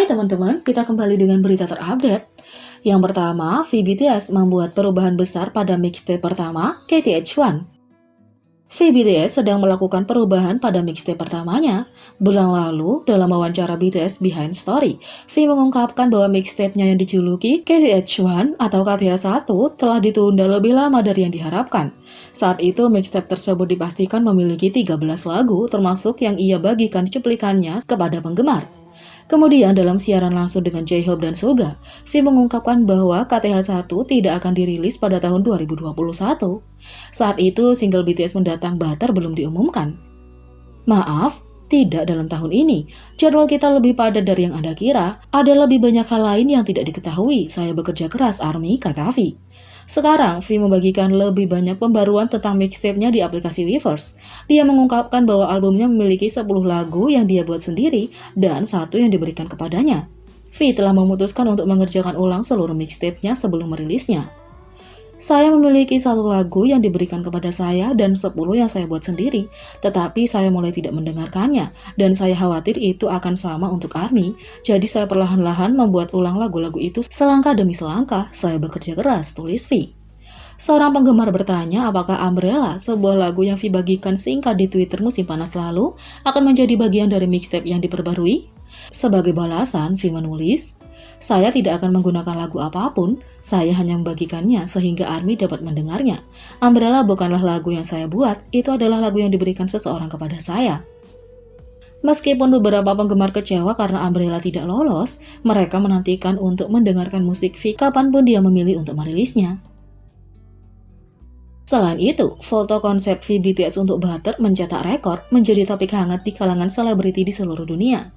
Hai teman-teman, kita kembali dengan berita terupdate. Yang pertama, VBTS membuat perubahan besar pada mixtape pertama, KTH1. VBTS sedang melakukan perubahan pada mixtape pertamanya. Bulan lalu, dalam wawancara BTS Behind Story, V mengungkapkan bahwa mixtape-nya yang dijuluki KTH1 atau KTH1 telah ditunda lebih lama dari yang diharapkan. Saat itu, mixtape tersebut dipastikan memiliki 13 lagu, termasuk yang ia bagikan cuplikannya kepada penggemar. Kemudian dalam siaran langsung dengan J-Hope dan Suga, V mengungkapkan bahwa KTH1 tidak akan dirilis pada tahun 2021. Saat itu single BTS mendatang Butter belum diumumkan. Maaf, tidak dalam tahun ini. Jadwal kita lebih padat dari yang Anda kira. Ada lebih banyak hal lain yang tidak diketahui. Saya bekerja keras, ARMY, kata V. Sekarang, V membagikan lebih banyak pembaruan tentang mixtape-nya di aplikasi Weverse. Dia mengungkapkan bahwa albumnya memiliki 10 lagu yang dia buat sendiri dan satu yang diberikan kepadanya. V telah memutuskan untuk mengerjakan ulang seluruh mixtape-nya sebelum merilisnya. Saya memiliki satu lagu yang diberikan kepada saya dan 10 yang saya buat sendiri, tetapi saya mulai tidak mendengarkannya, dan saya khawatir itu akan sama untuk ARMY, jadi saya perlahan-lahan membuat ulang lagu-lagu itu selangkah demi selangkah, saya bekerja keras, tulis V. Seorang penggemar bertanya apakah Umbrella, sebuah lagu yang V bagikan singkat di Twitter musim panas lalu, akan menjadi bagian dari mixtape yang diperbarui? Sebagai balasan, V menulis, saya tidak akan menggunakan lagu apapun, saya hanya membagikannya sehingga ARMY dapat mendengarnya. Umbrella bukanlah lagu yang saya buat, itu adalah lagu yang diberikan seseorang kepada saya. Meskipun beberapa penggemar kecewa karena Umbrella tidak lolos, mereka menantikan untuk mendengarkan musik V kapanpun dia memilih untuk merilisnya. Selain itu, foto konsep V BTS untuk Butter mencetak rekor menjadi topik hangat di kalangan selebriti di seluruh dunia.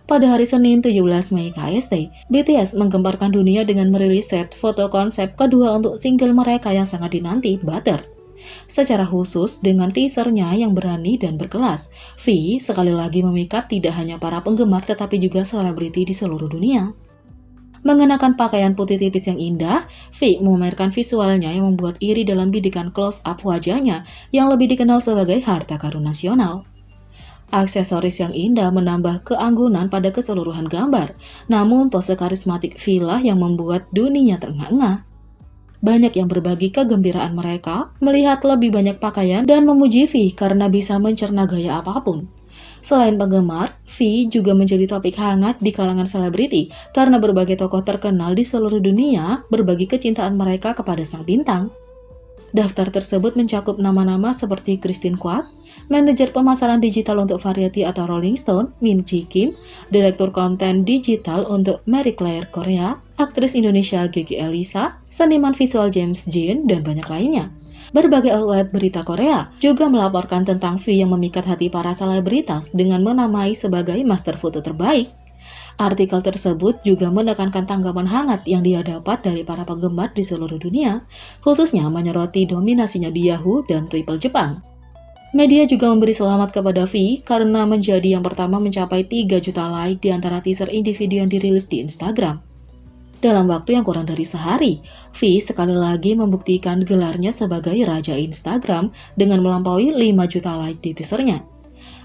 Pada hari Senin 17 Mei KST, BTS menggemparkan dunia dengan merilis set foto konsep kedua untuk single mereka yang sangat dinanti, Butter. Secara khusus, dengan teasernya yang berani dan berkelas, V sekali lagi memikat tidak hanya para penggemar tetapi juga selebriti di seluruh dunia. Mengenakan pakaian putih tipis yang indah, V memamerkan visualnya yang membuat iri dalam bidikan close-up wajahnya yang lebih dikenal sebagai harta karun nasional. Aksesoris yang indah menambah keanggunan pada keseluruhan gambar, namun pose karismatik V lah yang membuat dunia terengah-engah. Banyak yang berbagi kegembiraan mereka melihat lebih banyak pakaian dan memuji V karena bisa mencerna gaya apapun. Selain penggemar, V juga menjadi topik hangat di kalangan selebriti karena berbagai tokoh terkenal di seluruh dunia berbagi kecintaan mereka kepada sang bintang. Daftar tersebut mencakup nama-nama seperti Christine Kwak, manajer pemasaran digital untuk Variety atau Rolling Stone, Min Ji Kim, direktur konten digital untuk Marie Claire Korea, aktris Indonesia Gigi Elisa, seniman visual James Jin, dan banyak lainnya. Berbagai outlet berita Korea juga melaporkan tentang V yang memikat hati para selebritas dengan menamai sebagai master foto terbaik. Artikel tersebut juga menekankan tanggapan hangat yang dia dapat dari para penggemar di seluruh dunia, khususnya menyoroti dominasinya di Yahoo dan Twitter Jepang. Media juga memberi selamat kepada V karena menjadi yang pertama mencapai 3 juta like di antara teaser individu yang dirilis di Instagram. Dalam waktu yang kurang dari sehari, V sekali lagi membuktikan gelarnya sebagai Raja Instagram dengan melampaui 5 juta like di teasernya.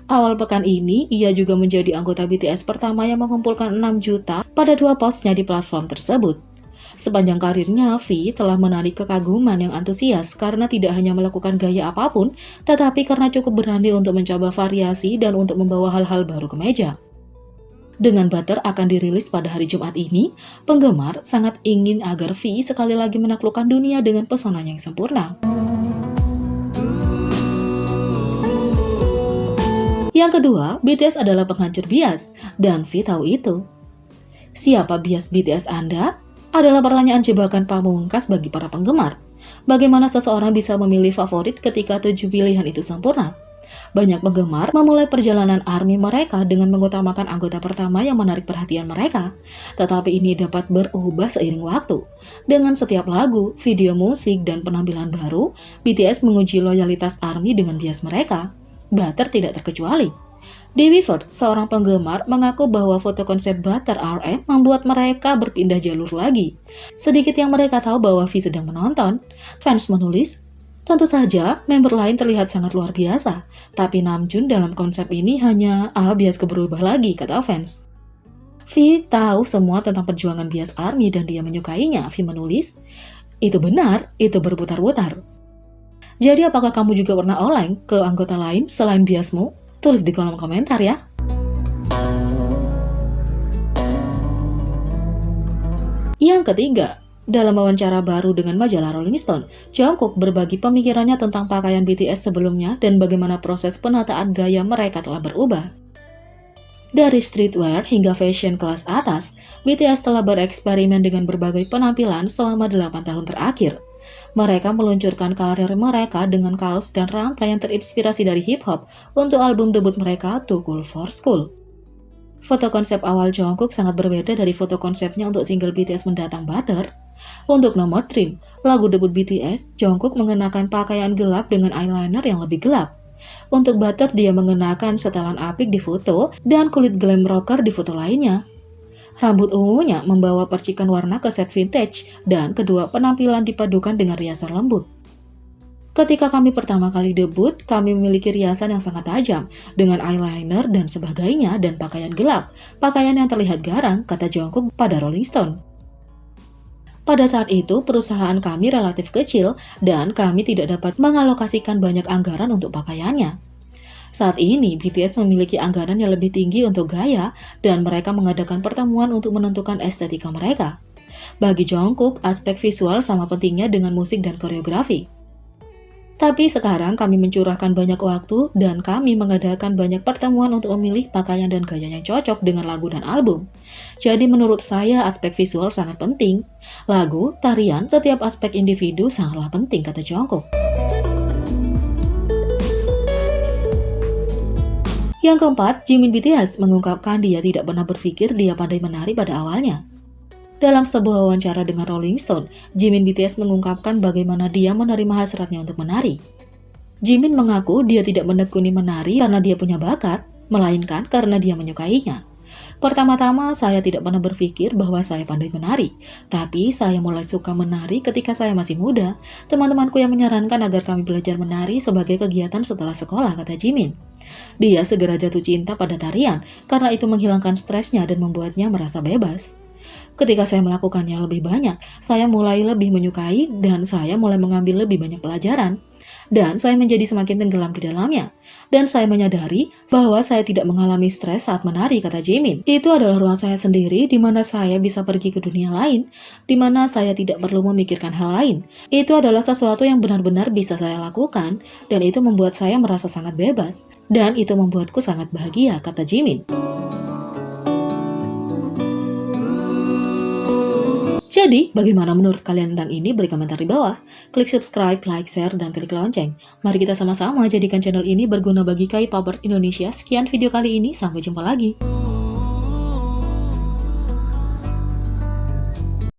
Awal pekan ini, ia juga menjadi anggota BTS pertama yang mengumpulkan 6 juta pada 2 postnya di platform tersebut. Sepanjang karirnya, V telah menarik kekaguman yang antusias karena tidak hanya melakukan gaya apapun, tetapi karena cukup berani untuk mencoba variasi dan untuk membawa hal-hal baru ke meja. Dengan Butter akan dirilis pada hari Jumat ini, penggemar sangat ingin agar V sekali lagi menaklukkan dunia dengan pesonanya yang sempurna. Yang kedua, BTS adalah penghancur bias, dan V tahu itu. Siapa bias BTS Anda? Adalah pertanyaan jebakan pamungkas bagi para penggemar. Bagaimana seseorang bisa memilih favorit ketika 7 pilihan itu sempurna? Banyak penggemar memulai perjalanan ARMY mereka dengan mengutamakan anggota pertama yang menarik perhatian mereka. Tetapi ini dapat berubah seiring waktu. Dengan setiap lagu, video musik, dan penampilan baru, BTS menguji loyalitas ARMY dengan bias mereka. Butter tidak terkecuali. Di Weverse, seorang penggemar mengaku bahwa foto konsep Butter RM membuat mereka berpindah jalur lagi. Sedikit yang mereka tahu bahwa V sedang menonton. Fans menulis, tentu saja member lain terlihat sangat luar biasa, tapi Namjoon dalam konsep ini hanya bias berubah lagi, kata fans. V tahu semua tentang perjuangan bias ARMY dan dia menyukainya, V menulis. Itu benar, itu berputar-putar. Jadi apakah kamu juga pernah oleng ke anggota lain selain biasmu? Tulis di kolom komentar ya. Yang ketiga, dalam wawancara baru dengan majalah Rolling Stone, Jungkook berbagi pemikirannya tentang pakaian BTS sebelumnya dan bagaimana proses penataan gaya mereka telah berubah. Dari streetwear hingga fashion kelas atas, BTS telah bereksperimen dengan berbagai penampilan selama 8 tahun terakhir. Mereka meluncurkan karir mereka dengan kaos dan rangka yang terinspirasi dari hip-hop untuk album debut mereka Too Cool for School. Foto konsep awal Jungkook sangat berbeda dari foto konsepnya untuk single BTS mendatang Butter. Untuk nomor Dream, lagu debut BTS, Jungkook mengenakan pakaian gelap dengan eyeliner yang lebih gelap. Untuk Butter, dia mengenakan setelan apik di foto dan kulit glam rocker di foto lainnya. Rambut ungunya membawa percikan warna ke set vintage dan kedua penampilan dipadukan dengan riasan lembut. Ketika kami pertama kali debut, kami memiliki riasan yang sangat tajam, dengan eyeliner dan sebagainya dan pakaian gelap, pakaian yang terlihat garang, kata Jungkook pada Rolling Stone. Pada saat itu, perusahaan kami relatif kecil dan kami tidak dapat mengalokasikan banyak anggaran untuk pakaiannya. Saat ini, BTS memiliki anggaran yang lebih tinggi untuk gaya dan mereka mengadakan pertemuan untuk menentukan estetika mereka. Bagi Jungkook, aspek visual sama pentingnya dengan musik dan koreografi. Tapi sekarang kami mencurahkan banyak waktu dan kami mengadakan banyak pertemuan untuk memilih pakaian dan gaya yang cocok dengan lagu dan album. Jadi menurut saya aspek visual sangat penting. Lagu, tarian, setiap aspek individu sangatlah penting, kata Jungkook. Yang keempat, Jimin BTS mengungkapkan dia tidak pernah berpikir dia pandai menari pada awalnya. Dalam sebuah wawancara dengan Rolling Stone, Jimin BTS mengungkapkan bagaimana dia menerima hasratnya untuk menari. Jimin mengaku dia tidak menekuni menari karena dia punya bakat, melainkan karena dia menyukainya. Pertama-tama, saya tidak pernah berpikir bahwa saya pandai menari, tapi saya mulai suka menari ketika saya masih muda. Teman-temanku yang menyarankan agar kami belajar menari sebagai kegiatan setelah sekolah, kata Jimin. Dia segera jatuh cinta pada tarian karena itu menghilangkan stresnya dan membuatnya merasa bebas. Ketika saya melakukannya lebih banyak, saya mulai lebih menyukai dan saya mulai mengambil lebih banyak pelajaran. Dan saya menjadi semakin tenggelam di dalamnya. Dan saya menyadari bahwa saya tidak mengalami stres saat menari, kata Jimin. Itu adalah ruang saya sendiri di mana saya bisa pergi ke dunia lain, di mana saya tidak perlu memikirkan hal lain. Itu adalah sesuatu yang benar-benar bisa saya lakukan, dan itu membuat saya merasa sangat bebas. Dan itu membuatku sangat bahagia, kata Jimin. Jadi, bagaimana menurut kalian tentang ini? Beri komentar di bawah. Klik subscribe, like, share, dan klik lonceng. Mari kita sama-sama jadikan channel ini berguna bagi K-popers Indonesia. Sekian video kali ini, sampai jumpa lagi.